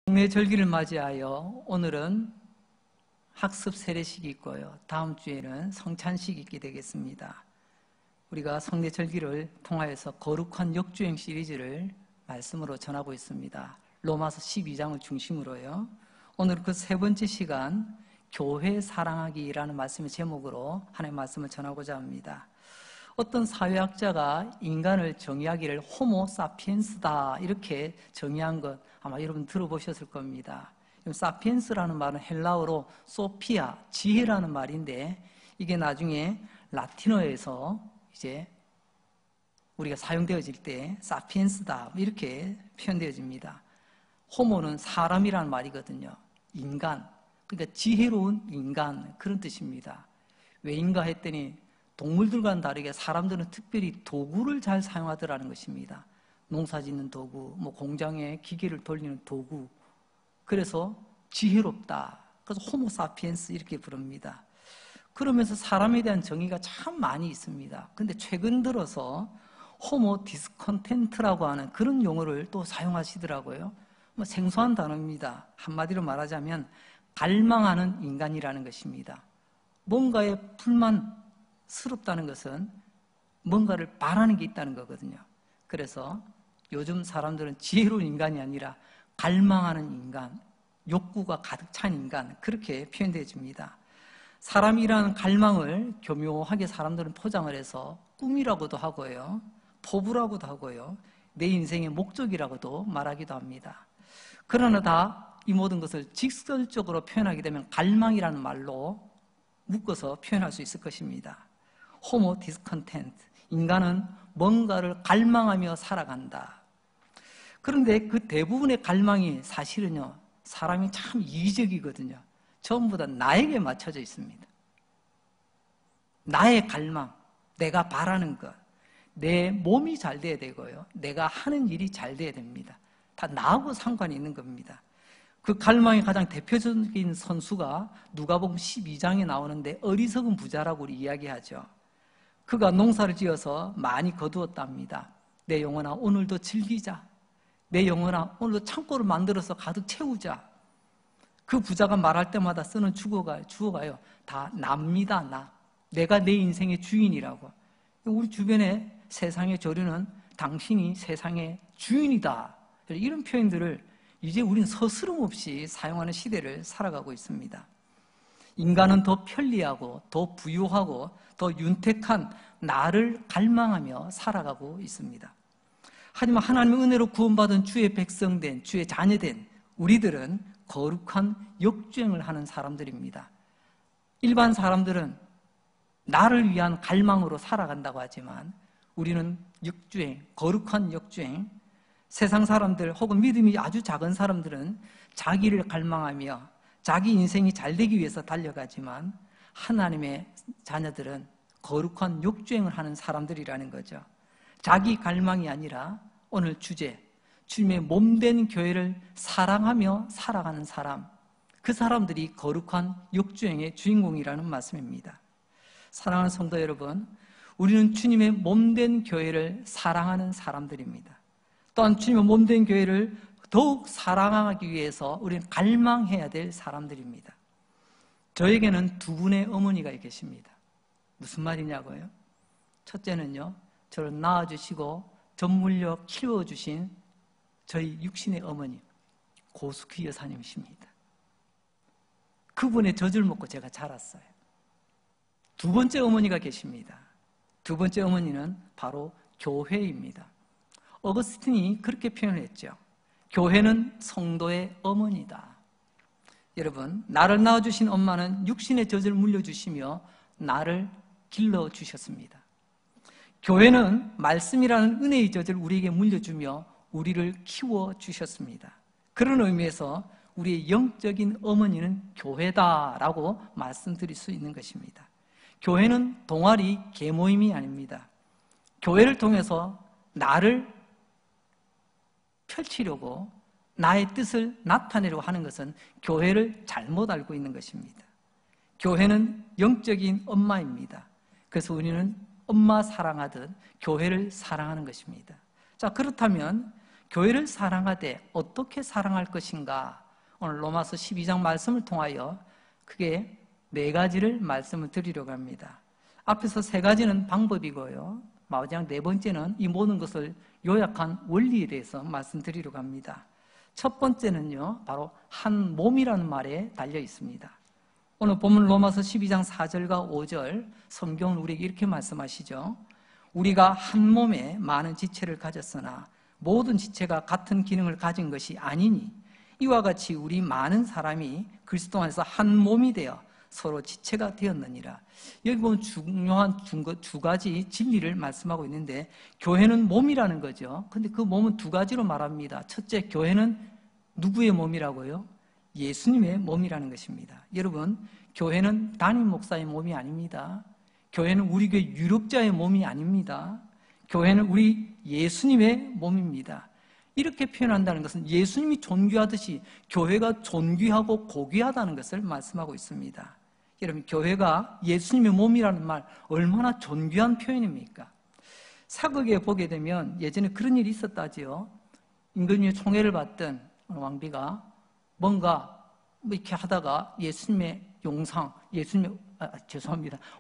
성례절기를 맞이하여 오늘은 학습 세례식이 있고요. 다음 주에는 성찬식이 있게 되겠습니다. 우리가 성례절기를 통하여서 거룩한 역주행 시리즈를 말씀으로 전하고 있습니다. 로마서 12장을 중심으로요. 오늘 그 세 번째 시간 교회 사랑하기라는 말씀의 제목으로 하나님의 말씀을 전하고자 합니다. 어떤 사회학자가 인간을 정의하기를 호모 사피엔스다 이렇게 정의한 것 아마 여러분 들어보셨을 겁니다. 사피엔스라는 말은 헬라어로 소피아, 지혜라는 말인데 이게 나중에 라틴어에서 이제 우리가 사용되어질 때 사피엔스다 이렇게 표현되어집니다. 호모는 사람이라는 말이거든요. 인간, 그러니까 지혜로운 인간 그런 뜻입니다. 왜인가 했더니 동물들과는 다르게 사람들은 특별히 도구를 잘 사용하더라는 것입니다. 농사 짓는 도구, 공장에 기계를 돌리는 도구. 그래서 지혜롭다. 그래서 호모 사피엔스 이렇게 부릅니다. 그러면서 사람에 대한 정의가 참 많이 있습니다. 근데 최근 들어서 호모 디스컨텐트라고 하는 그런 용어를 또 사용하시더라고요. 생소한 단어입니다. 한마디로 말하자면 갈망하는 인간이라는 것입니다. 뭔가에 불만스럽다는 것은 뭔가를 바라는 게 있다는 거거든요. 그래서 요즘 사람들은 지혜로운 인간이 아니라 갈망하는 인간, 욕구가 가득 찬 인간 그렇게 표현되어집니다. 사람이라는 갈망을 교묘하게 사람들은 포장을 해서 꿈이라고도 하고요, 포부라고도 하고요, 내 인생의 목적이라고도 말하기도 합니다. 그러나 다 이 모든 것을 직설적으로 표현하게 되면 갈망이라는 말로 묶어서 표현할 수 있을 것입니다. 호모 디스컨텐트, 인간은 뭔가를 갈망하며 살아간다. 그런데 그 대부분의 갈망이 사실은요, 사람이 참 이기적이거든요. 전부 다 나에게 맞춰져 있습니다. 나의 갈망, 내가 바라는 것, 내 몸이 잘 돼야 되고요, 내가 하는 일이 잘 돼야 됩니다. 다 나하고 상관이 있는 겁니다. 그 갈망의 가장 대표적인 선수가 누가복음 12장에 나오는데 어리석은 부자라고 우리 이야기하죠. 그가 농사를 지어서 많이 거두었답니다. 내 영혼아 오늘도 즐기자. 내 영혼아 오늘도 창고를 만들어서 가득 채우자. 그 부자가 말할 때마다 쓰는 주어가요. 다 납니다. 나. 내가 내 인생의 주인이라고. 우리 주변에 세상의 조류는 당신이 세상의 주인이다. 이런 표현들을 이제 우리는 서스럼 없이 사용하는 시대를 살아가고 있습니다. 인간은 더 편리하고 더 부유하고 더 윤택한 나를 갈망하며 살아가고 있습니다. 하지만 하나님의 은혜로 구원받은 주의 백성된, 주의 자녀된 우리들은 거룩한 역주행을 하는 사람들입니다. 일반 사람들은 나를 위한 갈망으로 살아간다고 하지만 우리는 역주행, 거룩한 역주행, 세상 사람들 혹은 믿음이 아주 작은 사람들은 자기를 갈망하며 자기 인생이 잘 되기 위해서 달려가지만 하나님의 자녀들은 거룩한 역주행을 하는 사람들이라는 거죠. 자기 갈망이 아니라 오늘 주제, 주님의 몸된 교회를 사랑하며 살아가는 사람, 그 사람들이 거룩한 역주행의 주인공이라는 말씀입니다. 사랑하는 성도 여러분, 우리는 주님의 몸된 교회를 사랑하는 사람들입니다. 또한 주님의 몸된 교회를 더욱 사랑하기 위해서 우리는 갈망해야 될 사람들입니다. 저에게는 두 분의 어머니가 계십니다. 무슨 말이냐고요? 첫째는요, 저를 낳아주시고 젖물려 키워주신 저희 육신의 어머니 고숙희 여사님이십니다. 그분의 젖을 먹고 제가 자랐어요. 두 번째 어머니가 계십니다. 두 번째 어머니는 바로 교회입니다. 어거스틴이 그렇게 표현했죠. 교회는 성도의 어머니다. 여러분, 나를 낳아주신 엄마는 육신의 젖을 물려주시며 나를 길러주셨습니다. 교회는 말씀이라는 은혜의 젖을 우리에게 물려주며 우리를 키워주셨습니다. 그런 의미에서 우리의 영적인 어머니는 교회다라고 말씀드릴 수 있는 것입니다. 교회는 동아리, 계모임이 아닙니다. 교회를 통해서 나를 펼치려고 나의 뜻을 나타내려고 하는 것은 교회를 잘못 알고 있는 것입니다. 교회는 영적인 엄마입니다. 그래서 우리는 엄마 사랑하듯 교회를 사랑하는 것입니다. 자, 그렇다면 교회를 사랑하되 어떻게 사랑할 것인가? 오늘 로마서 12장 말씀을 통하여 크게 4가지를 말씀을 드리려고 합니다. 앞에서 3가지는 방법이고요, 마지막 4번째는 이 모든 것을 요약한 원리에 대해서 말씀드리려고 합니다. 첫 번째는요, 바로 한 몸이라는 말에 달려 있습니다. 오늘 본문 로마서 12장 4절과 5절 성경은 우리에게 이렇게 말씀하시죠. 우리가 한 몸에 많은 지체를 가졌으나 모든 지체가 같은 기능을 가진 것이 아니니 이와 같이 우리 많은 사람이 그리스도 안에서 한 몸이 되어 서로 지체가 되었느니라. 여기 보면 중요한 두 가지 진리를 말씀하고 있는데, 교회는 몸이라는 거죠. 근데 그 몸은 2가지로 말합니다. 첫째, 교회는 누구의 몸이라고요? 예수님의 몸이라는 것입니다. 여러분, 교회는 담임 목사의 몸이 아닙니다. 교회는 우리 교회 유력자의 몸이 아닙니다. 교회는 우리 예수님의 몸입니다. 이렇게 표현한다는 것은 예수님이 존귀하듯이 교회가 존귀하고 고귀하다는 것을 말씀하고 있습니다. 여러분, 교회가 예수님의 몸이라는 말 얼마나 존귀한 표현입니까? 사극에 보게 되면 예전에 그런 일이 있었다지요. 임금님의 총애를 받던 왕비가 뭔가 이렇게 하다가 예수님의 용상,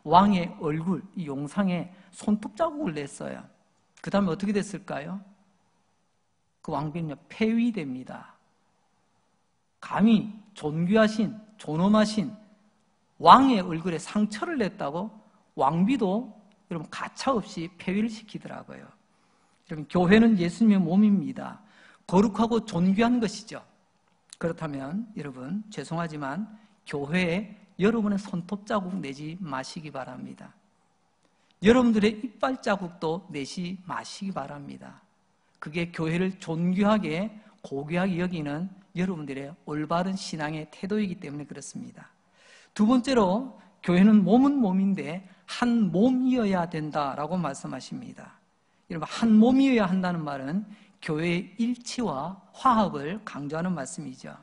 왕의 얼굴, 이 용상에 손톱 자국을 냈어요. 그 다음에 어떻게 됐을까요? 그 왕비는 폐위됩니다. 감히 존귀하신, 존엄하신 왕의 얼굴에 상처를 냈다고 왕비도 여러분 가차없이 폐위를 시키더라고요. 여러분, 교회는 예수님의 몸입니다. 거룩하고 존귀한 것이죠. 그렇다면 여러분, 죄송하지만 교회에 여러분의 손톱 자국 내지 마시기 바랍니다. 여러분들의 이빨 자국도 내지 마시기 바랍니다. 그게 교회를 존귀하게 고귀하게 여기는 여러분들의 올바른 신앙의 태도이기 때문에 그렇습니다. 2번째로, 교회는 몸은 몸인데 한 몸이어야 된다라고 말씀하십니다. 여러분, 한 몸이어야 한다는 말은 교회의 일치와 화합을 강조하는 말씀이죠.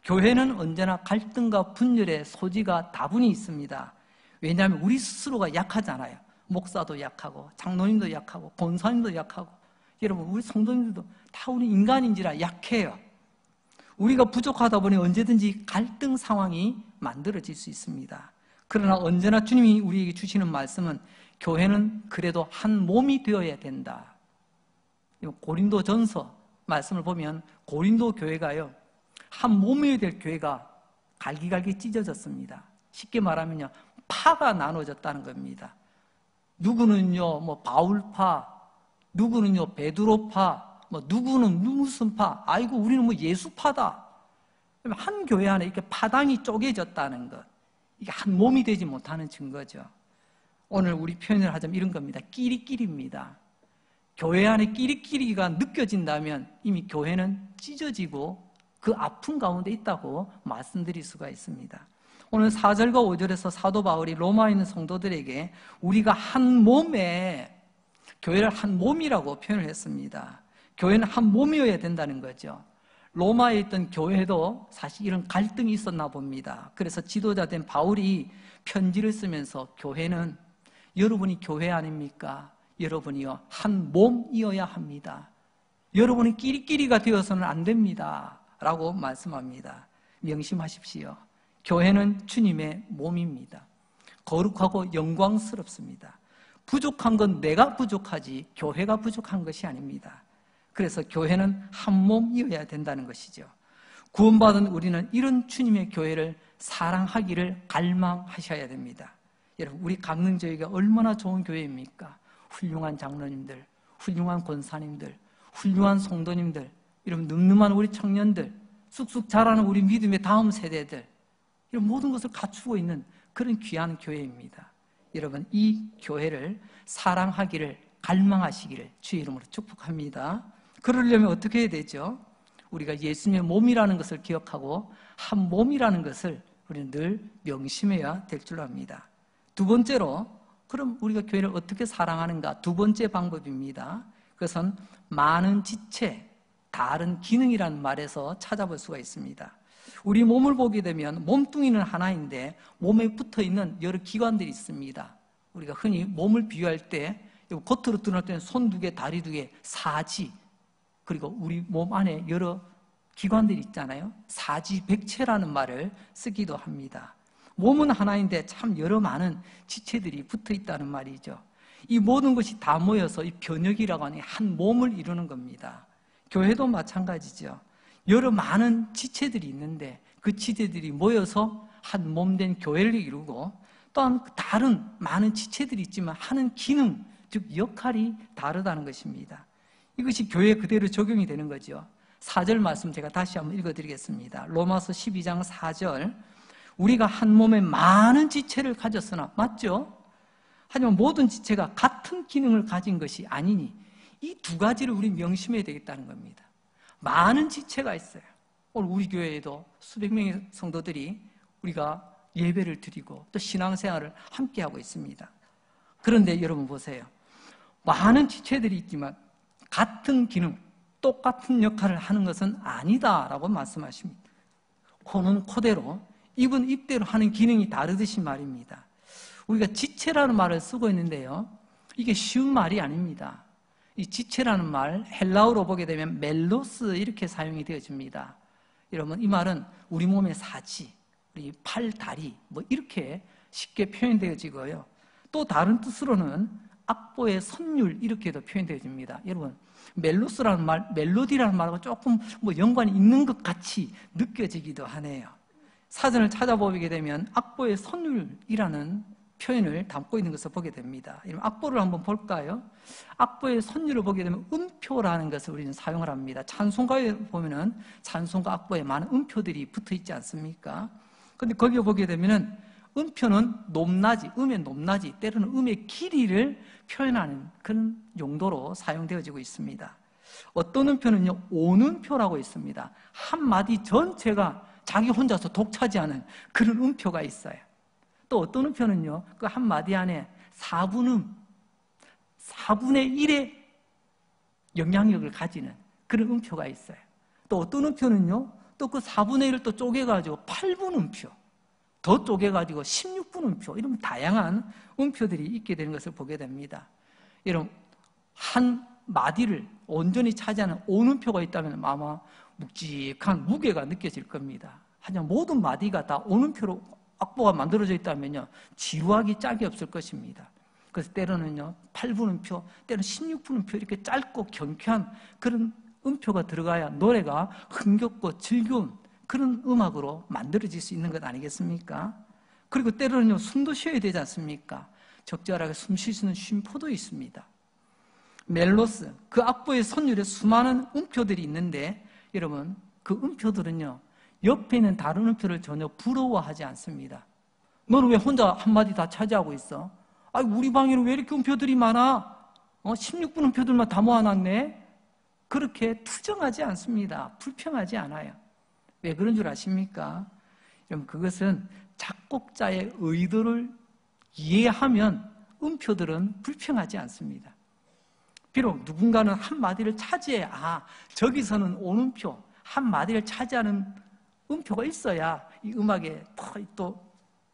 교회는 언제나 갈등과 분열의 소지가 다분히 있습니다. 왜냐하면 우리 스스로가 약하잖아요. 목사도 약하고 장로님도 약하고 권사님도 약하고, 여러분, 우리 성도님들도 다 우리 인간인지라 약해요. 우리가 부족하다 보니 언제든지 갈등 상황이 만들어질 수 있습니다. 그러나 언제나 주님이 우리에게 주시는 말씀은 교회는 그래도 한 몸이 되어야 된다. 고린도전서 말씀을 보면 고린도 교회가요, 한 몸이 될 교회가 갈기갈기 찢어졌습니다. 쉽게 말하면요, 파가 나눠졌다는 겁니다. 누구는요 뭐 바울파, 누구는요 베드로파, 뭐 누구는 무슨 파, 아이고 우리는 뭐 예수파다. 한 교회 안에 이렇게 파당이 쪼개졌다는 것, 이게 한 몸이 되지 못하는 증거죠. 오늘 우리 표현을 하자면 이런 겁니다. 끼리끼리입니다. 교회 안에 끼리끼리가 느껴진다면 이미 교회는 찢어지고 그 아픔 가운데 있다고 말씀드릴 수가 있습니다. 오늘 4절과 5절에서 사도 바울이 로마에 있는 성도들에게 우리가 한 몸에, 교회를 한 몸이라고 표현을 했습니다. 교회는 한 몸이어야 된다는 거죠. 로마에 있던 교회도 사실 이런 갈등이 있었나 봅니다. 그래서 지도자 된 바울이 편지를 쓰면서 교회는 여러분이 교회 아닙니까? 여러분이요 한 몸이어야 합니다. 여러분이 끼리끼리가 되어서는 안 됩니다 라고 말씀합니다. 명심하십시오. 교회는 주님의 몸입니다. 거룩하고 영광스럽습니다. 부족한 건 내가 부족하지 교회가 부족한 것이 아닙니다. 그래서 교회는 한 몸이어야 된다는 것이죠. 구원받은 우리는 이런 주님의 교회를 사랑하기를 갈망하셔야 됩니다. 여러분, 우리 강릉교회가 얼마나 좋은 교회입니까? 훌륭한 장로님들, 훌륭한 권사님들, 훌륭한 성도님들, 이런 늠름한 우리 청년들, 쑥쑥 자라는 우리 믿음의 다음 세대들, 이런 모든 것을 갖추고 있는 그런 귀한 교회입니다. 여러분, 이 교회를 사랑하기를 갈망하시기를 주의 이름으로 축복합니다. 그러려면 어떻게 해야 되죠? 우리가 예수님의 몸이라는 것을 기억하고 한 몸이라는 것을 우리는 늘 명심해야 될 줄 압니다. 2번째로, 그럼 우리가 교회를 어떻게 사랑하는가? 2번째 방법입니다. 그것은 많은 지체, 다른 기능이라는 말에서 찾아볼 수가 있습니다. 우리 몸을 보게 되면 몸뚱이는 하나인데 몸에 붙어있는 여러 기관들이 있습니다. 우리가 흔히 몸을 비유할 때 겉으로 드러날 때는 손 2개, 다리 2개, 사지, 그리고 우리 몸 안에 여러 기관들이 있잖아요. 사지백체라는 말을 쓰기도 합니다. 몸은 하나인데 참 여러 많은 지체들이 붙어 있다는 말이죠. 이 모든 것이 다 모여서 이 변역이라고 하는 한 몸을 이루는 겁니다. 교회도 마찬가지죠. 여러 많은 지체들이 있는데 그 지체들이 모여서 한 몸 된 교회를 이루고 또한 다른 많은 지체들이 있지만 하는 기능, 즉 역할이 다르다는 것입니다. 이것이 교회에 그대로 적용이 되는 거죠. 4절 말씀 제가 다시 한번 읽어드리겠습니다. 로마서 12장 4절. 우리가 한 몸에 많은 지체를 가졌으나, 맞죠? 하지만 모든 지체가 같은 기능을 가진 것이 아니니 이 두 가지를 우리 명심해야 되겠다는 겁니다. 많은 지체가 있어요. 오늘 우리 교회에도 수백 명의 성도들이 우리가 예배를 드리고 또 신앙생활을 함께 하고 있습니다. 그런데 여러분 보세요. 많은 지체들이 있지만 같은 기능, 똑같은 역할을 하는 것은 아니다라고 말씀하십니다. 코는 코대로, 입은 입대로 하는 기능이 다르듯이 말입니다. 우리가 지체라는 말을 쓰고 있는데요. 이게 쉬운 말이 아닙니다. 이 지체라는 말, 헬라어로 보게 되면 멜로스 이렇게 사용이 되어집니다. 여러분, 이 말은 우리 몸의 사지, 우리 팔, 다리 뭐 이렇게 쉽게 표현되어지고요. 또 다른 뜻으로는 악보의 선율 이렇게도 표현되어집니다. 여러분, 멜로스라는 말, 멜로디라는 말하고 조금 연관이 있는 것 같이 느껴지기도 하네요. 사전을 찾아보게 되면 악보의 선율이라는 표현을 담고 있는 것을 보게 됩니다. 악보를 한번 볼까요? 악보의 선율을 보게 되면 음표라는 것을 우리는 사용을 합니다. 찬송가에 보면은 찬송가 악보에 많은 음표들이 붙어 있지 않습니까? 근데 거기에 보게 되면은 음표는 높낮이, 음의 높낮이, 때로는 음의 길이를 표현하는 그런 용도로 사용되어지고 있습니다. 어떤 음표는요, 온음표라고 있습니다. 한 마디 전체가 자기 혼자서 독차지하는 그런 음표가 있어요. 또 어떤 음표는요, 그 한 마디 안에 4분의 1의 영향력을 가지는 그런 음표가 있어요. 또 어떤 음표는요, 또 그 4분의 1을 또 쪼개가지고 8분 음표, 더 쪼개가지고 16분 음표, 이런 다양한 음표들이 있게 되는 것을 보게 됩니다. 여러분, 한 마디를 온전히 차지하는 온음표가 있다면 아마 묵직한 무게가 느껴질 겁니다. 하지만 모든 마디가 다 온음표로 악보가 만들어져 있다면요, 지루하기 짝이 없을 것입니다. 그래서 때로는요, 8분음표, 때로는 16분음표 이렇게 짧고 경쾌한 그런 음표가 들어가야 노래가 흥겹고 즐거운 그런 음악으로 만들어질 수 있는 것 아니겠습니까? 그리고 때로는요, 숨도 쉬어야 되지 않습니까? 적절하게 숨 쉴 수 있는 쉼표도 있습니다. 멜로스, 그 악보의 선율에 수많은 음표들이 있는데 여러분, 그 음표들은요, 옆에 있는 다른 음표를 전혀 부러워하지 않습니다. 너는 왜 혼자 한마디 다 차지하고 있어? 우리 방에는 왜 이렇게 음표들이 많아? 16분 음표들만 다 모아놨네? 그렇게 투정하지 않습니다. 불평하지 않아요. 왜 그런 줄 아십니까? 여러분, 그것은 작곡자의 의도를 이해하면 음표들은 불평하지 않습니다. 비록 누군가는 한마디를 차지해, 저기서는 온음표, 한마디를 차지하는 음표가 있어야 이 음악에 또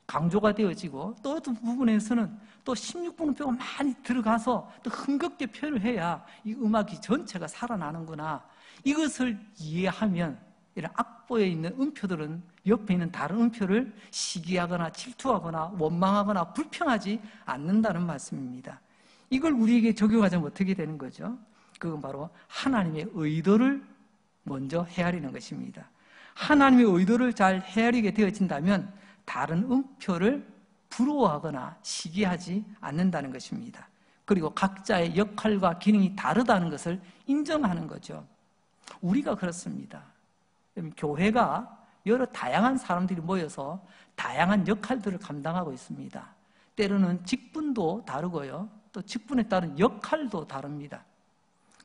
강조가 되어지고, 또 어떤 부분에서는 또 16분 음표가 많이 들어가서 또 흥겹게 표현을 해야 이 음악이 전체가 살아나는구나. 이것을 이해하면 이런 악보에 있는 음표들은 옆에 있는 다른 음표를 시기하거나 질투하거나 원망하거나 불평하지 않는다는 말씀입니다. 이걸 우리에게 적용하자면 어떻게 되는 거죠? 그건 바로 하나님의 의도를 먼저 헤아리는 것입니다. 하나님의 의도를 잘 헤아리게 되어진다면 다른 음표를 부러워하거나 시기하지 않는다는 것입니다. 그리고 각자의 역할과 기능이 다르다는 것을 인정하는 거죠. 우리가 그렇습니다. 교회가 여러 다양한 사람들이 모여서 다양한 역할들을 감당하고 있습니다. 때로는 직분도 다르고요, 또 직분에 따른 역할도 다릅니다.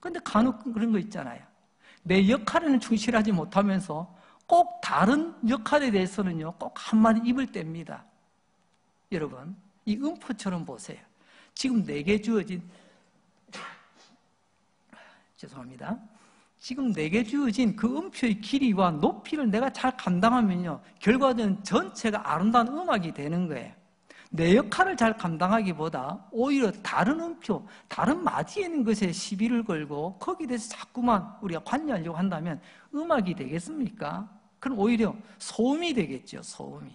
그런데 간혹 그런 거 있잖아요. 내 역할에는 충실하지 못하면서 꼭 다른 역할에 대해서는요, 꼭 한마디 입을 뗍니다. 여러분, 이 음표처럼 보세요. 지금 내게 주어진, 죄송합니다. 지금 내게 주어진 그 음표의 길이와 높이를 내가 잘 감당하면요, 결과적으로 전체가 아름다운 음악이 되는 거예요. 내 역할을 잘 감당하기보다 오히려 다른 음표, 다른 마디에 있는 것에 시비를 걸고 거기에 대해서 자꾸만 우리가 관여하려고 한다면 음악이 되겠습니까? 그럼 오히려 소음이 되겠죠, 소음이.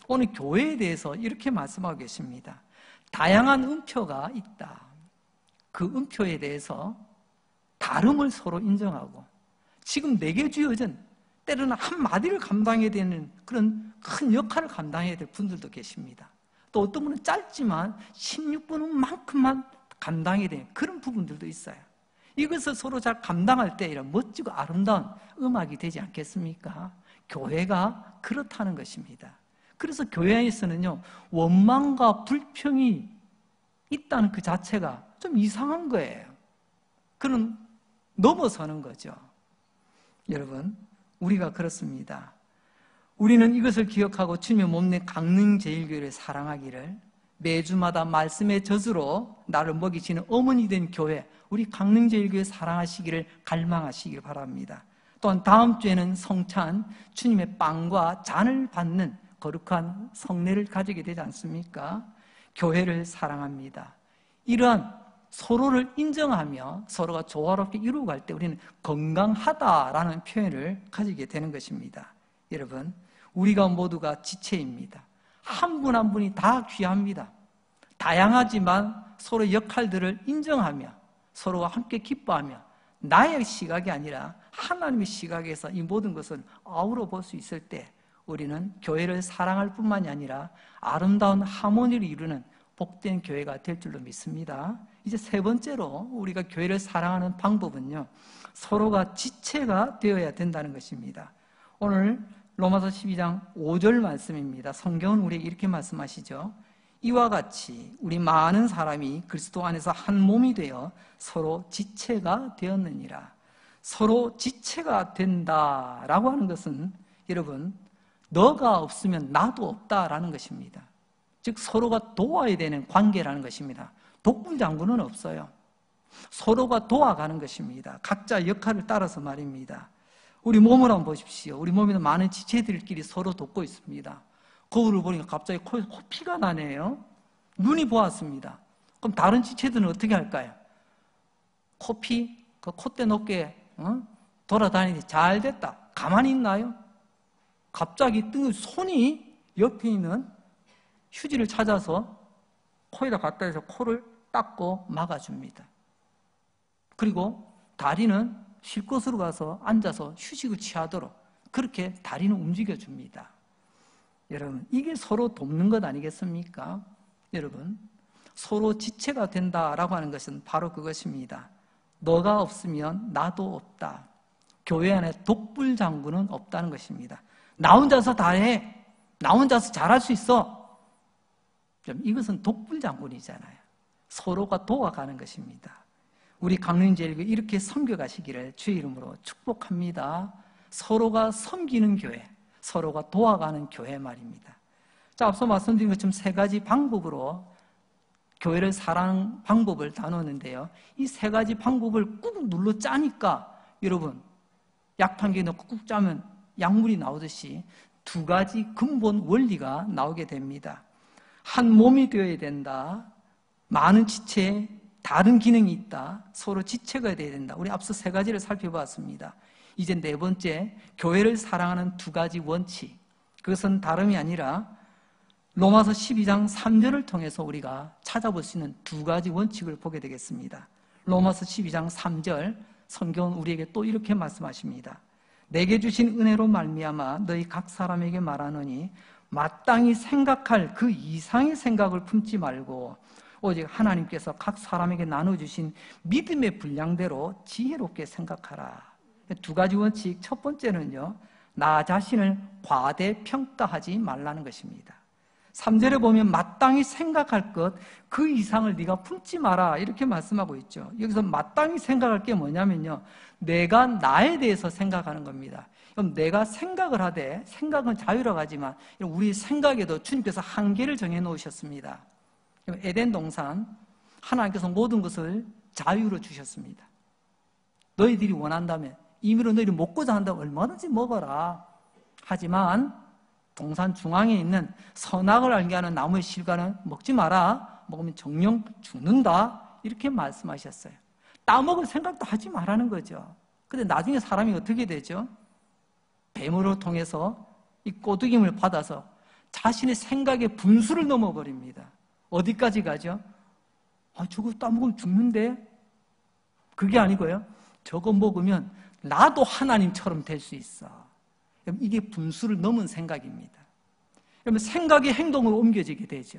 오늘 교회에 대해서 이렇게 말씀하고 계십니다. 다양한 음표가 있다. 그 음표에 대해서 다름을 서로 인정하고, 지금 내게 주어진 때로는 한 마디를 감당해야 되는 그런 큰 역할을 감당해야 될 분들도 계십니다. 또 어떤 분은 짧지만 16분만큼만 감당해야 되는 그런 부분들도 있어요. 이것을 서로 잘 감당할 때 이런 멋지고 아름다운 음악이 되지 않겠습니까? 교회가 그렇다는 것입니다. 그래서 교회 안에서는요, 원망과 불평이 있다는 그 자체가 좀 이상한 거예요. 그런 넘어서는 거죠. 여러분, 우리가 그렇습니다. 우리는 이것을 기억하고 주님의 몸내 강릉제일교회를 사랑하기를, 매주마다 말씀의 젖으로 나를 먹이시는 어머니 된 교회, 우리 강릉제일교회 사랑하시기를 갈망하시길 바랍니다. 또한 다음 주에는 성찬, 주님의 빵과 잔을 받는 거룩한 성례를 가지게 되지 않습니까? 교회를 사랑합니다. 이러한 서로를 인정하며 서로가 조화롭게 이루어갈 때 우리는 건강하다라는 표현을 가지게 되는 것입니다. 여러분, 우리가 모두가 지체입니다. 한 분 한 분이 다 귀합니다. 다양하지만 서로의 역할들을 인정하며 서로와 함께 기뻐하며 나의 시각이 아니라 하나님의 시각에서 이 모든 것을 아우러 볼 수 있을 때 우리는 교회를 사랑할 뿐만이 아니라 아름다운 하모니를 이루는 복된 교회가 될 줄로 믿습니다. 이제 세 번째로 우리가 교회를 사랑하는 방법은요, 서로가 지체가 되어야 된다는 것입니다. 오늘 로마서 12장 5절 말씀입니다. 성경은 우리에게 이렇게 말씀하시죠. 이와 같이 우리 많은 사람이 그리스도 안에서 한 몸이 되어 서로 지체가 되었느니라. 서로 지체가 된다라고 하는 것은 여러분, 너가 없으면 나도 없다라는 것입니다. 즉 서로가 도와야 되는 관계라는 것입니다. 독불장군은 없어요. 서로가 도와가는 것입니다. 각자 역할을 따라서 말입니다. 우리 몸을 한번 보십시오. 우리 몸에는 많은 지체들끼리 서로 돕고 있습니다. 거울을 보니까 갑자기 코에서 피가 나네요. 눈이 보았습니다. 그럼 다른 지체들은 어떻게 할까요? 코피, 그 콧대 높게 돌아다니는데 잘 됐다. 가만히 있나요? 갑자기 손이 옆에 있는 휴지를 찾아서 코에다 갖다 대서 코를 닦고 막아줍니다. 그리고 다리는 쉴 곳으로 가서 앉아서 휴식을 취하도록 그렇게 다리는 움직여줍니다. 여러분, 이게 서로 돕는 것 아니겠습니까? 여러분, 서로 지체가 된다라고 하는 것은 바로 그것입니다. 너가 없으면 나도 없다. 교회 안에 독불장군은 없다는 것입니다. 나 혼자서 다 해. 나 혼자서 잘할 수 있어. 이것은 독불장군이잖아요. 서로가 도와가는 것입니다. 우리 강릉제일교회 이렇게 섬겨가시기를 주의 이름으로 축복합니다. 서로가 섬기는 교회, 서로가 도와가는 교회 말입니다. 자, 앞서 말씀드린 것처럼 세 가지 방법으로 교회를 사랑하는 방법을 나누었는데요. 이 세 가지 방법을 꾹 눌러 짜니까 여러분, 약탕기에 넣고 꾹 짜면 약물이 나오듯이 두 가지 근본 원리가 나오게 됩니다. 한 몸이 되어야 된다. 많은 지체에 다른 기능이 있다. 서로 지체가 되어야 된다. 우리 앞서 세 가지를 살펴봤습니다. 이제 네 번째, 교회를 사랑하는 두 가지 원칙. 그것은 다름이 아니라 로마서 12장 3절을 통해서 우리가 찾아볼 수 있는 두 가지 원칙을 보게 되겠습니다. 로마서 12장 3절, 성경은 우리에게 또 이렇게 말씀하십니다. 내게 주신 은혜로 말미암아 너희 각 사람에게 말하노니 마땅히 생각할 그 이상의 생각을 품지 말고 오직 하나님께서 각 사람에게 나눠주신 믿음의 분량대로 지혜롭게 생각하라. 두 가지 원칙, 첫 번째는요, 나 자신을 과대평가하지 말라는 것입니다. 3절에 보면 마땅히 생각할 것, 그 이상을 네가 품지 마라 이렇게 말씀하고 있죠. 여기서 마땅히 생각할 게 뭐냐면요, 내가 나에 대해서 생각하는 겁니다. 그럼 내가 생각을 하되, 생각은 자유라고 하지만 우리 생각에도 주님께서 한계를 정해놓으셨습니다. 에덴 동산, 하나님께서 모든 것을 자유로 주셨습니다. 너희들이 원한다면, 임의로 너희를 먹고자 한다면 얼마든지 먹어라. 하지만 동산 중앙에 있는 선악을 알게 하는 나무의 실과는 먹지 마라. 먹으면 정령 죽는다. 이렇게 말씀하셨어요. 따먹을 생각도 하지 말라는 거죠. 근데 나중에 사람이 어떻게 되죠? 뱀으로 통해서 이 꼬드김을 받아서 자신의 생각의 분수를 넘어버립니다. 어디까지 가죠? 저거 따먹으면 죽는데? 그게 아니고요. 저거 먹으면 나도 하나님처럼 될 수 있어. 이게 분수를 넘은 생각입니다. 그러면 생각이 행동으로 옮겨지게 되죠.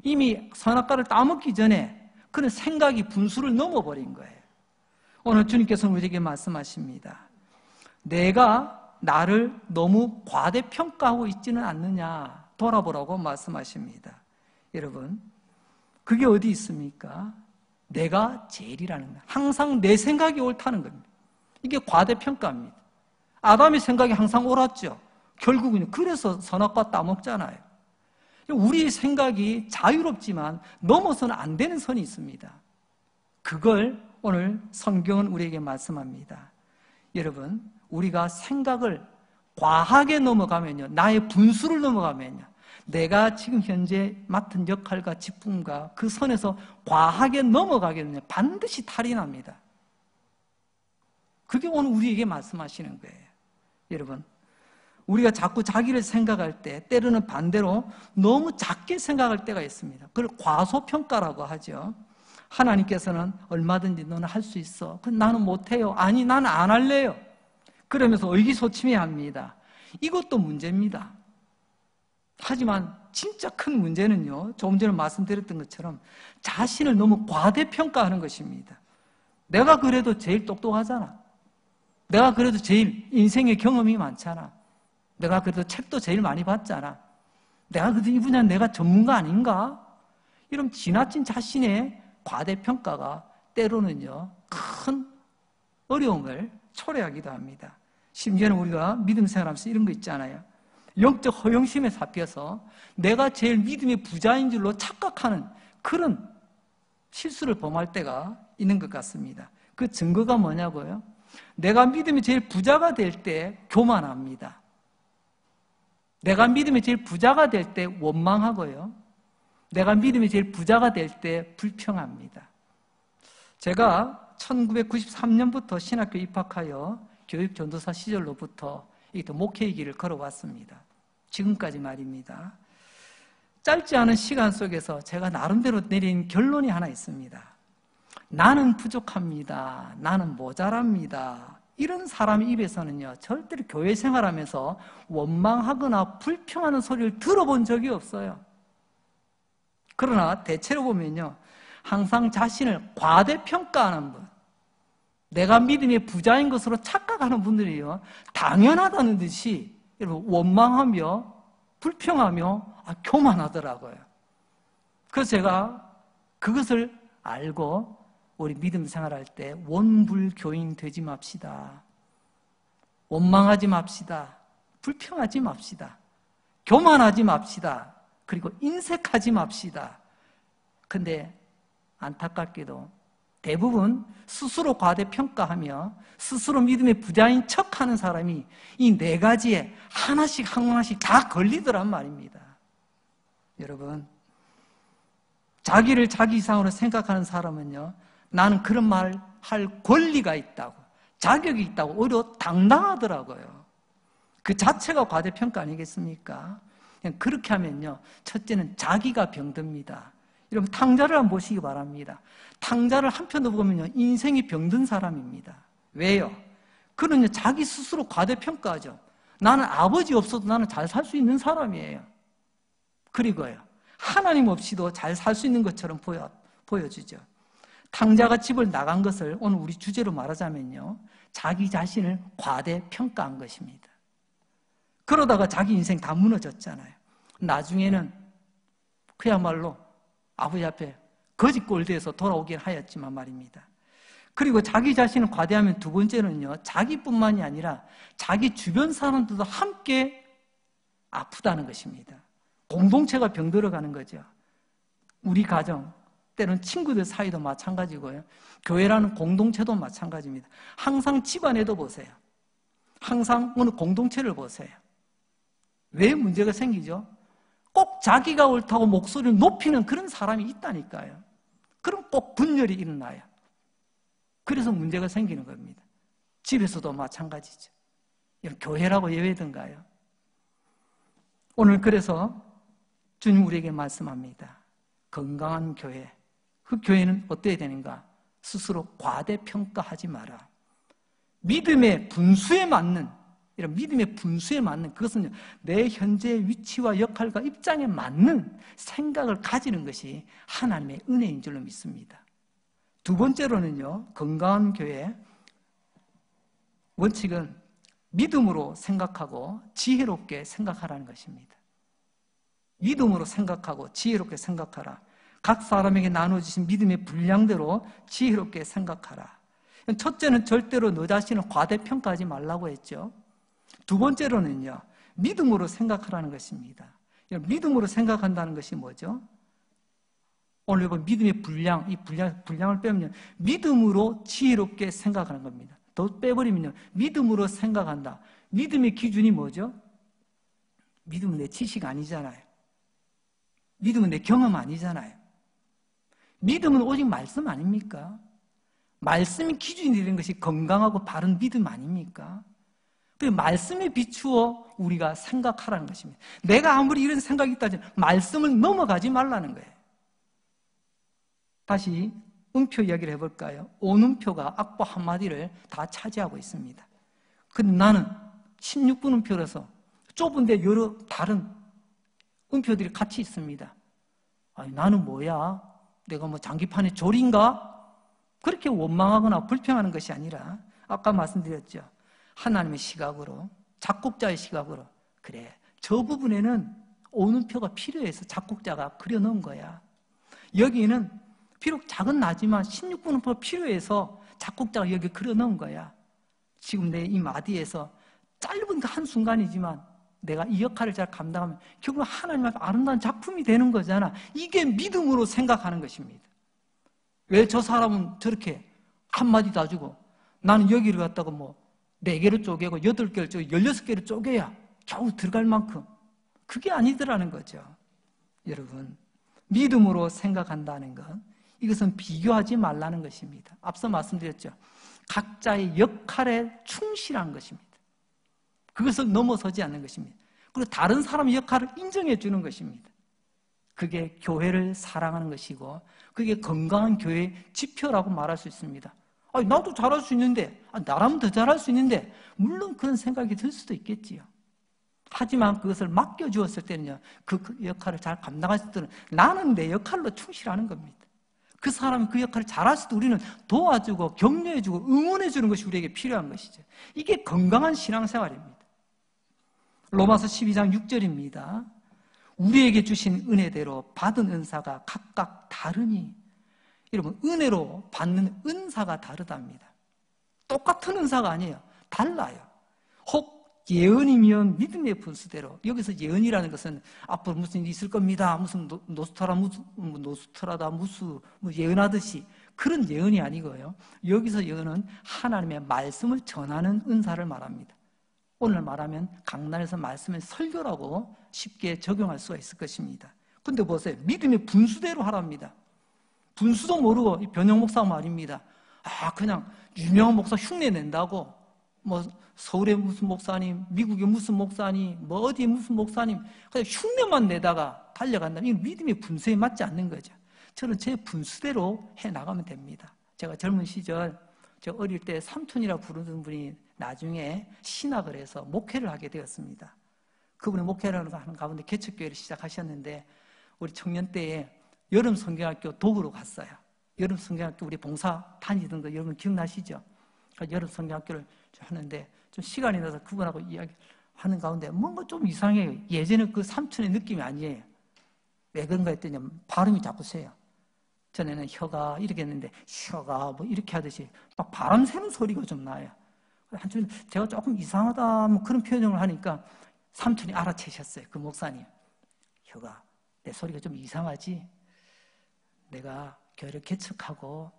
이미 선악과를 따먹기 전에 그런 생각이 분수를 넘어버린 거예요. 오늘 주님께서는 우리에게 말씀하십니다. 내가 나를 너무 과대평가하고 있지는 않느냐 돌아보라고 말씀하십니다. 여러분, 그게 어디 있습니까? 내가 제일이라는 거예요. 항상 내 생각이 옳다는 겁니다. 이게 과대평가입니다. 아담의 생각이 항상 옳았죠. 결국은 그래서 선악과 따먹잖아요. 우리의 생각이 자유롭지만 넘어서는 안 되는 선이 있습니다. 그걸 오늘 성경은 우리에게 말씀합니다. 여러분, 우리가 생각을 과하게 넘어가면요, 나의 분수를 넘어가면요, 내가 지금 현재 맡은 역할과 직분과 그 선에서 과하게 넘어가게 되면 반드시 탈이 납니다. 그게 오늘 우리에게 말씀하시는 거예요. 여러분, 우리가 자꾸 자기를 생각할 때 때로는 반대로 너무 작게 생각할 때가 있습니다. 그걸 과소평가라고 하죠. 하나님께서는 얼마든지 너는 할 수 있어. 나는 못해요. 아니, 나는 안 할래요. 그러면서 의기소침해 합니다. 이것도 문제입니다. 하지만 진짜 큰 문제는요, 조금 전에 말씀드렸던 것처럼 자신을 너무 과대평가하는 것입니다. 내가 그래도 제일 똑똑하잖아. 내가 그래도 제일 인생의 경험이 많잖아. 내가 그래도 책도 제일 많이 봤잖아. 내가 그래도 이 분야는 내가 전문가 아닌가? 이런 지나친 자신의 과대평가가 때로는요, 큰 어려움을 초래하기도 합니다. 심지어는 우리가 믿음 생활하면서 이런 거 있잖아요. 영적 허영심에 잡혀서 내가 제일 믿음의 부자인 줄로 착각하는 그런 실수를 범할 때가 있는 것 같습니다. 그 증거가 뭐냐고요? 내가 믿음이 제일 부자가 될 때 교만합니다. 내가 믿음이 제일 부자가 될 때 원망하고요. 내가 믿음이 제일 부자가 될 때 불평합니다. 제가 1993년부터 신학교 입학하여 교육전도사 시절로부터 목회의 길을 걸어왔습니다. 지금까지 말입니다. 짧지 않은 시간 속에서 제가 나름대로 내린 결론이 하나 있습니다. 나는 부족합니다. 나는 모자랍니다. 이런 사람 입에서는요, 절대로 교회 생활하면서 원망하거나 불평하는 소리를 들어본 적이 없어요. 그러나 대체로 보면요, 항상 자신을 과대평가하는 분, 내가 믿음의 부자인 것으로 착각하는 분들이요, 당연하다는 듯이 여러분 원망하며 불평하며 교만하더라고요. 그래서 제가 그것을 알고 우리 믿음 생활할 때 원불교인 되지 맙시다. 원망하지 맙시다. 불평하지 맙시다. 교만하지 맙시다. 그리고 인색하지 맙시다. 근데 안타깝게도 대부분 스스로 과대평가하며 스스로 믿음의 부자인 척하는 사람이 이 네 가지에 하나씩 다 걸리더란 말입니다. 여러분, 자기를 자기 이상으로 생각하는 사람은요, 나는 그런 말 할 권리가 있다고, 자격이 있다고 오히려 당당하더라고요. 그 자체가 과대평가 아니겠습니까? 그냥 그렇게 하면요, 첫째는 자기가 병듭니다. 여러분, 탕자를 한번 보시기 바랍니다. 탕자를 한편으로 보면요, 인생이 병든 사람입니다. 왜요? 그는요, 자기 스스로 과대평가하죠. 나는 아버지 없어도 나는 잘 살 수 있는 사람이에요. 그리고요, 하나님 없이도 잘 살 수 있는 것처럼 보여주죠. 탕자가 집을 나간 것을 오늘 우리 주제로 말하자면요, 자기 자신을 과대평가한 것입니다. 그러다가 자기 인생 다 무너졌잖아요. 나중에는 그야말로 아버지 앞에 거짓골드에서 돌아오긴 하였지만 말입니다. 그리고 자기 자신을 과대하면 두 번째는요, 자기뿐만이 아니라 자기 주변 사람들도 함께 아프다는 것입니다. 공동체가 병들어가는 거죠. 우리 가정, 때로는 친구들 사이도 마찬가지고요. 교회라는 공동체도 마찬가지입니다. 항상 집안에도 보세요. 항상 어느 공동체를 보세요. 왜 문제가 생기죠? 꼭 자기가 옳다고 목소리를 높이는 그런 사람이 있다니까요. 그럼 꼭 분열이 일어나요. 그래서 문제가 생기는 겁니다. 집에서도 마찬가지죠. 이런 교회라고 예외든가요. 오늘 그래서 주님 우리에게 말씀합니다. 건강한 교회. 그 교회는 어때야 되는가? 스스로 과대평가하지 마라. 믿음의 분수에 맞는, 이런 믿음의 분수에 맞는, 그것은 내 현재의 위치와 역할과 입장에 맞는 생각을 가지는 것이 하나님의 은혜인 줄로 믿습니다. 두 번째로는요, 건강한 교회 원칙은 믿음으로 생각하고 지혜롭게 생각하라는 것입니다. 믿음으로 생각하고 지혜롭게 생각하라. 각 사람에게 나눠주신 믿음의 분량대로 지혜롭게 생각하라. 첫째는 절대로 너 자신을 과대평가하지 말라고 했죠. 두 번째로는요, 믿음으로 생각하라는 것입니다. 믿음으로 생각한다는 것이 뭐죠? 오늘 이거 믿음의 분량, 이 분량을 빼면 믿음으로 지혜롭게 생각하는 겁니다. 더 빼버리면요, 믿음으로 생각한다. 믿음의 기준이 뭐죠? 믿음은 내 지식 아니잖아요. 믿음은 내 경험 아니잖아요. 믿음은 오직 말씀 아닙니까? 말씀이 기준이 되는 것이 건강하고 바른 믿음 아닙니까? 그 말씀에 비추어 우리가 생각하라는 것입니다. 내가 아무리 이런 생각이 있다 하지 말씀을 넘어가지 말라는 거예요. 다시 음표 이야기를 해볼까요? 온음표가 악보 한마디를 다 차지하고 있습니다. 근데 나는 16분 음표라서 좁은데 여러 다른 음표들이 같이 있습니다. 아니, 나는 뭐야? 내가 뭐 장기판의 조리인가? 그렇게 원망하거나 불평하는 것이 아니라 아까 말씀드렸죠. 하나님의 시각으로, 작곡자의 시각으로, 그래, 저 부분에는 온음표가 필요해서 작곡자가 그려놓은 거야. 여기는 비록 작은 나지만 16분 음표가 필요해서 작곡자가 여기 그려놓은 거야. 지금 내 이 마디에서 짧은 그 한순간이지만 내가 이 역할을 잘 감당하면 결국 하나님 앞에 아름다운 작품이 되는 거잖아. 이게 믿음으로 생각하는 것입니다. 왜 저 사람은 저렇게 한마디도 안 주고 나는 여기를 갖다가 뭐 4개를 쪼개고 8개를 쪼개고 16개를 쪼개야 겨우 들어갈 만큼, 그게 아니더라는 거죠. 여러분, 믿음으로 생각한다는 것, 이것은 비교하지 말라는 것입니다. 앞서 말씀드렸죠. 각자의 역할에 충실한 것입니다. 그것을 넘어서지 않는 것입니다. 그리고 다른 사람의 역할을 인정해 주는 것입니다. 그게 교회를 사랑하는 것이고 그게 건강한 교회의 지표라고 말할 수 있습니다. 아니, 나도 잘할 수 있는데, 나라면 더 잘할 수 있는데, 물론 그런 생각이 들 수도 있겠지요. 하지만 그것을 맡겨주었을 때는요, 그 역할을 잘 감당했을 때는 나는 내 역할로 충실하는 겁니다. 그 사람이 그 역할을 잘할 때 우리는 도와주고 격려해주고 응원해주는 것이 우리에게 필요한 것이죠. 이게 건강한 신앙생활입니다. 로마서 12장 6절입니다. 우리에게 주신 은혜대로 받은 은사가 각각 다르니, 여러분, 은혜로 받는 은사가 다르답니다. 똑같은 은사가 아니에요. 달라요. 혹 예언이면 믿음의 분수대로. 여기서 예언이라는 것은 앞으로 무슨 일이 있을 겁니다. 무슨 노스트라다 무슨 뭐 예언하듯이 그런 예언이 아니고요. 여기서 예언은 하나님의 말씀을 전하는 은사를 말합니다. 오늘 말하면 강단에서 말씀을 설교라고 쉽게 적용할 수가 있을 것입니다. 근데 보세요. 믿음의 분수대로 하랍니다. 분수도 모르고 이 변형 목사 말입니다. 그냥 유명한 목사 흉내 낸다고 뭐 서울의 무슨 목사님, 미국의 무슨 목사님, 뭐 어디의 무슨 목사님 그냥 흉내만 내다가 달려간다면 이건 믿음의 분수에 맞지 않는 거죠. 저는 제 분수대로 해나가면 됩니다. 제가 젊은 시절, 저 어릴 때 삼촌이라 부르는 분이 나중에 신학을 해서 목회를 하게 되었습니다. 그분이 목회를 하는 가운데 개척교회를 시작하셨는데 우리 청년 때에 여름 성경학교 도구로 갔어요. 여름 성경학교 우리 봉사 다니던 거 여러분 기억나시죠? 여름 성경학교를 하는데 좀 시간이 나서 그분하고 이야기하는 가운데 뭔가 좀 이상해요. 예전에 그 삼촌의 느낌이 아니에요. 왜 그런가 했더니 발음이 자꾸 세요. 전에는 혀가 이렇게 했는데 혀가 뭐 이렇게 하듯이 막 바람 새는 소리가 좀 나요. 한쪽은 제가 조금 이상하다 뭐 그런 표현을 하니까 삼촌이 알아채셨어요. 그 목사님. 혀가 내 소리가 좀 이상하지? 내가 교회를 개척하고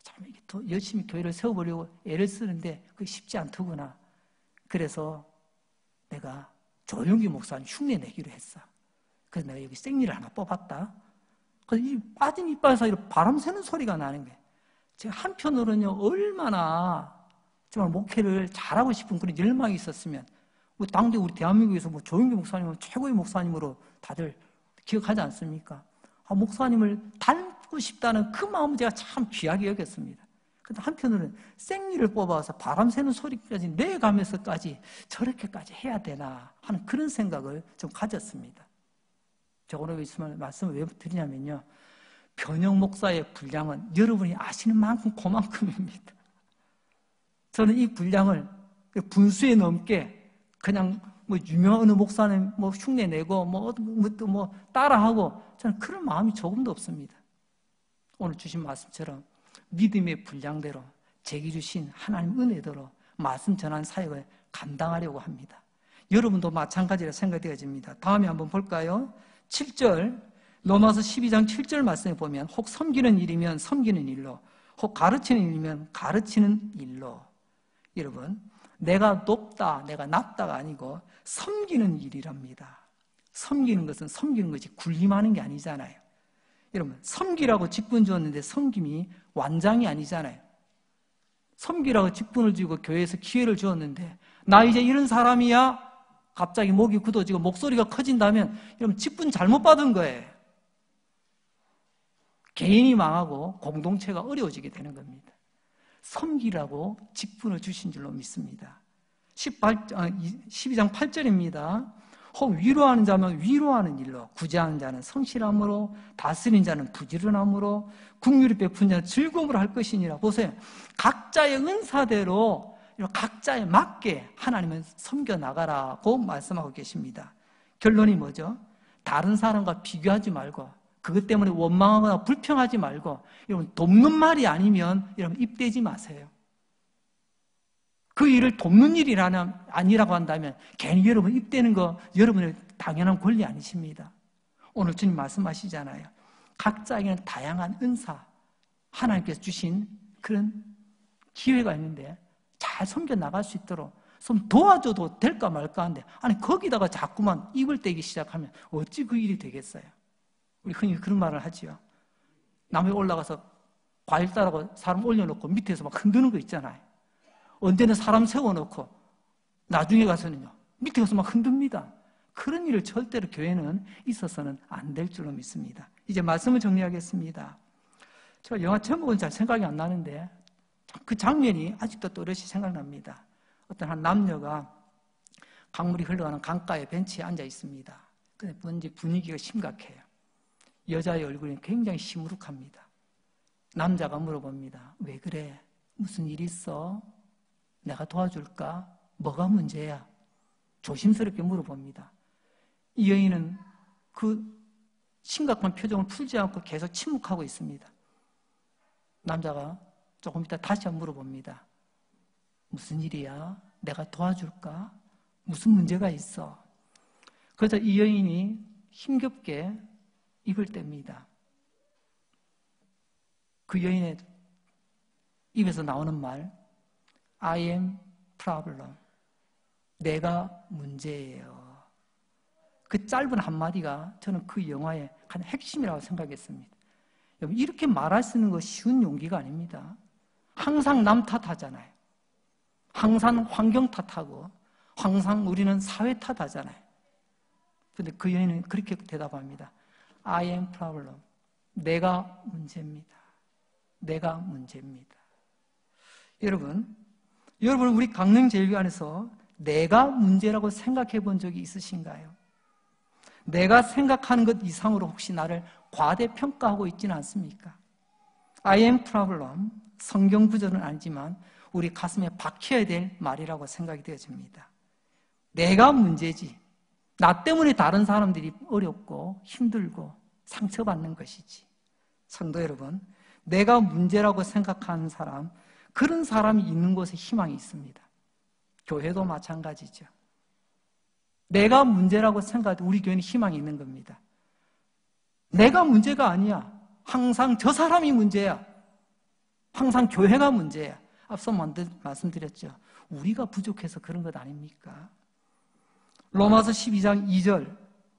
참 이렇게 더 열심히 교회를 세워보려고 애를 쓰는데 그게 쉽지 않더구나. 그래서 내가 조용기 목사님 흉내 내기로 했어. 그래서 내가 여기 생리를 하나 뽑았다. 그래서 이 빠진 이빨 사이로 바람 새는 소리가 나는 거예요. 제가 한편으로는요, 얼마나 정말 목회를 잘하고 싶은 그런 열망이 있었으면, 당대 우리 대한민국에서 조용기 목사님은 최고의 목사님으로 다들 기억하지 않습니까? 목사님을 닮고 싶다는 그 마음을 제가 참 귀하게 여겼습니다. 근데 한편으로는 생리를 뽑아서 바람 새는 소리까지 내가면서까지 저렇게까지 해야 되나 하는 그런 생각을 좀 가졌습니다. 제가 오늘 말씀을 왜 드리냐면요, 변형 목사의 분량은 여러분이 아시는 만큼 그만큼입니다. 저는 이 분량을 분수에 넘게 그냥 유명한 어느 목사님 흉내 내고 따라하고 저는 그런 마음이 조금도 없습니다. 오늘 주신 말씀처럼 믿음의 분량대로 제게 주신 하나님 은혜대로 말씀 전하는 사역을 감당하려고 합니다. 여러분도 마찬가지라 생각되어집니다. 다음에 한번 볼까요? 7절, 로마서 12장 7절 말씀에 보면 혹 섬기는 일이면 섬기는 일로, 혹 가르치는 일이면 가르치는 일로. 여러분, 내가 높다, 내가 낮다가 아니고 섬기는 일이랍니다. 섬기는 것은 섬기는 것이 군림하는 게 아니잖아요. 여러분, 섬기라고 직분 주었는데 섬김이 완장이 아니잖아요. 섬기라고 직분을 주고 교회에서 기회를 주었는데 나 이제 이런 사람이야? 갑자기 목이 굳어지고 목소리가 커진다면 여러분 직분 잘못 받은 거예요. 개인이 망하고 공동체가 어려워지게 되는 겁니다. 섬기라고 직분을 주신 줄로 믿습니다. 12장 8절입니다. 혹 위로하는 자면 위로하는 일로, 구제하는 자는 성실함으로, 다스리는 자는 부지런함으로, 긍휼히 베푼 자는 즐거움으로 할 것이니라. 보세요. 각자의 은사대로 각자에 맞게 하나님은 섬겨나가라고 말씀하고 계십니다. 결론이 뭐죠? 다른 사람과 비교하지 말고, 그것 때문에 원망하거나 불평하지 말고, 여러분 돕는 말이 아니면 여러분 입대지 마세요. 그 일을 돕는 일이 아니라고 한다면 괜히 여러분 입대는 거 여러분의 당연한 권리 아니십니다. 오늘 주님 말씀하시잖아요. 각자에게는 다양한 은사, 하나님께서 주신 그런 기회가 있는데 잘 섬겨나갈 수 있도록 좀 도와줘도 될까 말까 하는데, 아니 거기다가 자꾸만 입을 떼기 시작하면 어찌 그 일이 되겠어요? 우리 흔히 그런 말을 하지요. 나무에 올라가서 과일 따라고 사람 올려놓고 밑에서 막 흔드는 거 있잖아요. 언제는 사람 세워놓고 나중에 가서는요 밑에 가서 막 흔듭니다. 그런 일을 절대로 교회는 있어서는 안 될 줄로 믿습니다. 이제 말씀을 정리하겠습니다. 제가 영화 제목은 잘 생각이 안 나는데 그 장면이 아직도 또렷이 생각납니다. 어떤 한 남녀가 강물이 흘러가는 강가에 벤치에 앉아 있습니다. 근데 뭔지 분위기가 심각해요. 여자의 얼굴이 굉장히 시무룩합니다. 남자가 물어봅니다. 왜 그래? 무슨 일 있어? 내가 도와줄까? 뭐가 문제야? 조심스럽게 물어봅니다. 이 여인은 그 심각한 표정을 풀지 않고 계속 침묵하고 있습니다. 남자가 조금 이따 다시 한번 물어봅니다. 무슨 일이야? 내가 도와줄까? 무슨 문제가 있어? 그래서 이 여인이 힘겹게 입을 뗍니다. 그 여인의 입에서 나오는 말, I am problem. 내가 문제예요. 그 짧은 한마디가 저는 그 영화의 가장 핵심이라고 생각했습니다. 여러분, 이렇게 말할 수 있는 거 쉬운 용기가 아닙니다. 항상 남 탓하잖아요. 항상 환경 탓하고 항상 우리는 사회 탓하잖아요. 그런데 그 여인은 그렇게 대답합니다. I am problem. 내가 문제입니다. 내가 문제입니다. 여러분 우리 강릉제일교 안에서 내가 문제라고 생각해 본 적이 있으신가요? 내가 생각하는 것 이상으로 혹시 나를 과대평가하고 있지는 않습니까? I am problem, 성경 구절은 아니지만 우리 가슴에 박혀야 될 말이라고 생각이 되어집니다. 내가 문제지. 나 때문에 다른 사람들이 어렵고 힘들고 상처받는 것이지. 성도 여러분, 내가 문제라고 생각하는 사람, 그런 사람이 있는 곳에 희망이 있습니다. 교회도 마찬가지죠. 내가 문제라고 생각할 우리 교회는 희망이 있는 겁니다. 내가 문제가 아니야. 항상 저 사람이 문제야. 항상 교회가 문제야. 앞서 말씀드렸죠. 우리가 부족해서 그런 것 아닙니까? 로마서 12장 2절,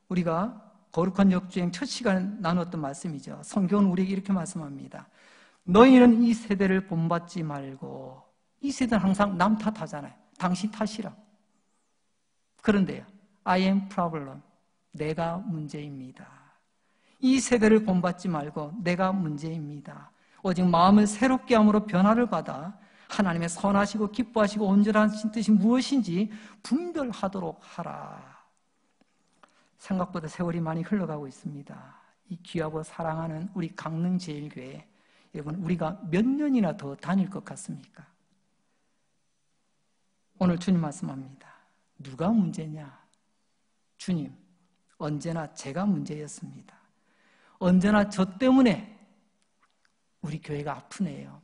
우리가 거룩한 역주행 첫 시간에 나눴던 말씀이죠. 성경은 우리에게 이렇게 말씀합니다. 너희는 이 세대를 본받지 말고, 이 세대는 항상 남 탓하잖아요. 당신 탓이라. 그런데요, I am problem, 내가 문제입니다. 이 세대를 본받지 말고 내가 문제입니다. 오직 마음을 새롭게 함으로 변화를 받아 하나님의 선하시고 기뻐하시고 온전하신 뜻이 무엇인지 분별하도록 하라. 생각보다 세월이 많이 흘러가고 있습니다. 이 귀하고 사랑하는 우리 강릉제일교회, 여러분, 우리가 몇 년이나 더 다닐 것 같습니까? 오늘 주님 말씀합니다. 누가 문제냐? 주님, 언제나 제가 문제였습니다. 언제나 저 때문에 우리 교회가 아프네요.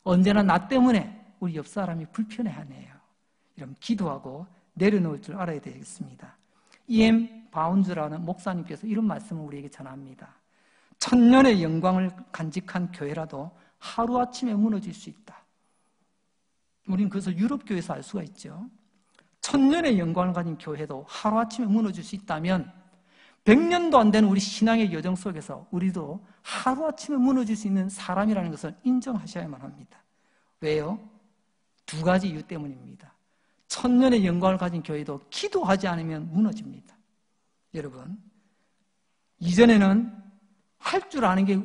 언제나 나 때문에 우리 옆 사람이 불편해하네요. 이러면 기도하고 내려놓을 줄 알아야 되겠습니다. E.M. 바운즈라는 목사님께서 이런 말씀을 우리에게 전합니다. 천년의 영광을 간직한 교회라도 하루아침에 무너질 수 있다. 우리는 그것을 유럽교회에서 알 수가 있죠. 천년의 영광을 가진 교회도 하루아침에 무너질 수 있다면 100년도 안 되는 우리 신앙의 여정 속에서 우리도 하루아침에 무너질 수 있는 사람이라는 것을 인정하셔야만 합니다. 왜요? 두 가지 이유 때문입니다. 천년의 영광을 가진 교회도 기도하지 않으면 무너집니다. 여러분, 이전에는 할 줄 아는 게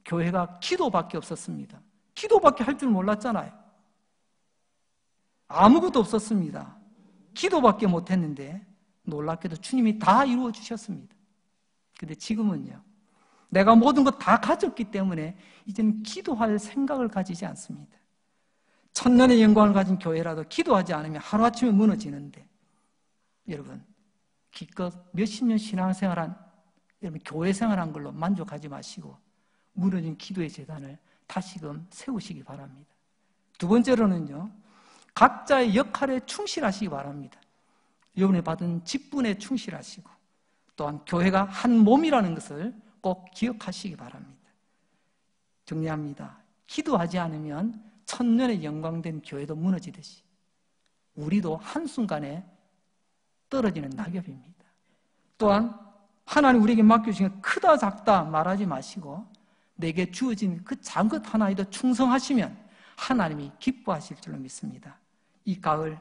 교회가 기도밖에 없었습니다. 기도밖에 할 줄 몰랐잖아요. 아무것도 없었습니다. 기도밖에 못했는데 놀랍게도 주님이 다 이루어 주셨습니다. 근데 지금은요, 내가 모든 것 다 가졌기 때문에 이제는 기도할 생각을 가지지 않습니다. 천년의 영광을 가진 교회라도 기도하지 않으면 하루아침에 무너지는데, 여러분, 기껏 몇십 년 신앙생활한, 여러분 교회 생활한 걸로 만족하지 마시고 무너진 기도의 재단을 다시금 세우시기 바랍니다. 두 번째로는요, 각자의 역할에 충실하시기 바랍니다. 여러분이 받은 직분에 충실하시고, 또한 교회가 한 몸이라는 것을 꼭 기억하시기 바랍니다. 정리합니다. 기도하지 않으면 천년의 영광된 교회도 무너지듯이 우리도 한순간에 떨어지는 낙엽입니다. 또한 하나님 우리에게 맡겨주신 크다 작다 말하지 마시고 내게 주어진 그 작은 것 하나에도 충성하시면 하나님이 기뻐하실 줄로 믿습니다. 이 가을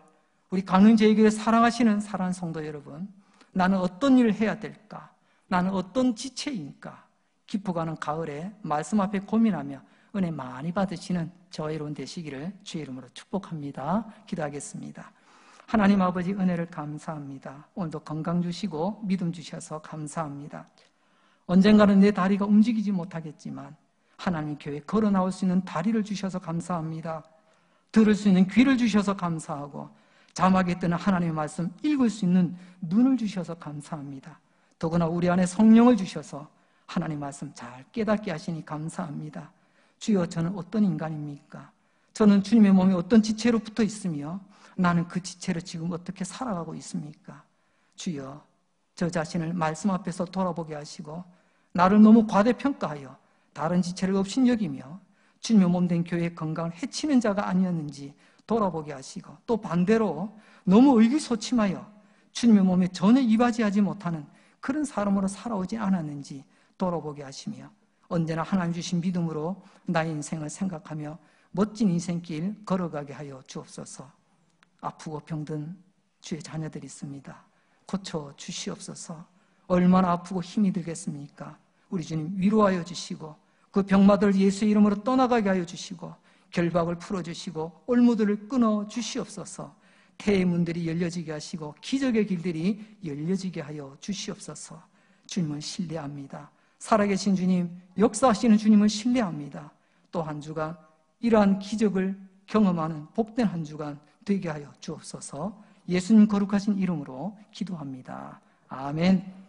우리 강릉제일교회 사랑하시는 사랑하는 성도 여러분, 나는 어떤 일을 해야 될까? 나는 어떤 지체인가? 깊어가는 가을에 말씀 앞에 고민하며 은혜 많이 받으시는 저와 여러분 되시기를 주의 이름으로 축복합니다. 기도하겠습니다. 하나님 아버지 은혜를 감사합니다. 오늘도 건강 주시고 믿음 주셔서 감사합니다. 언젠가는 내 다리가 움직이지 못하겠지만 하나님 교회에 걸어 나올 수 있는 다리를 주셔서 감사합니다. 들을 수 있는 귀를 주셔서 감사하고 자막에 뜨는 하나님의 말씀 읽을 수 있는 눈을 주셔서 감사합니다. 더구나 우리 안에 성령을 주셔서 하나님 말씀 잘 깨닫게 하시니 감사합니다. 주여, 저는 어떤 인간입니까? 저는 주님의 몸에 어떤 지체로 붙어 있으며 나는 그 지체로 지금 어떻게 살아가고 있습니까? 주여, 저 자신을 말씀 앞에서 돌아보게 하시고 나를 너무 과대평가하여 다른 지체를 업신여기며 주님의 몸된 교회의 건강을 해치는 자가 아니었는지 돌아보게 하시고, 또 반대로 너무 의기소침하여 주님의 몸에 전혀 이바지하지 못하는 그런 사람으로 살아오지 않았는지 돌아보게 하시며, 언제나 하나님 주신 믿음으로 나의 인생을 생각하며 멋진 인생길 걸어가게 하여 주옵소서. 아프고 병든 주의 자녀들이 있습니다. 고쳐 주시옵소서. 얼마나 아프고 힘이 들겠습니까? 우리 주님 위로하여 주시고 그 병마들 예수의 이름으로 떠나가게 하여 주시고 결박을 풀어주시고 올무들을 끊어 주시옵소서. 태의 문들이 열려지게 하시고 기적의 길들이 열려지게 하여 주시옵소서. 주님을 신뢰합니다. 살아계신 주님, 역사하시는 주님을 신뢰합니다. 또 한 주간 이러한 기적을 경험하는 복된 한 주간 되게 하여 주옵소서. 예수님 거룩하신 이름으로 기도합니다. 아멘.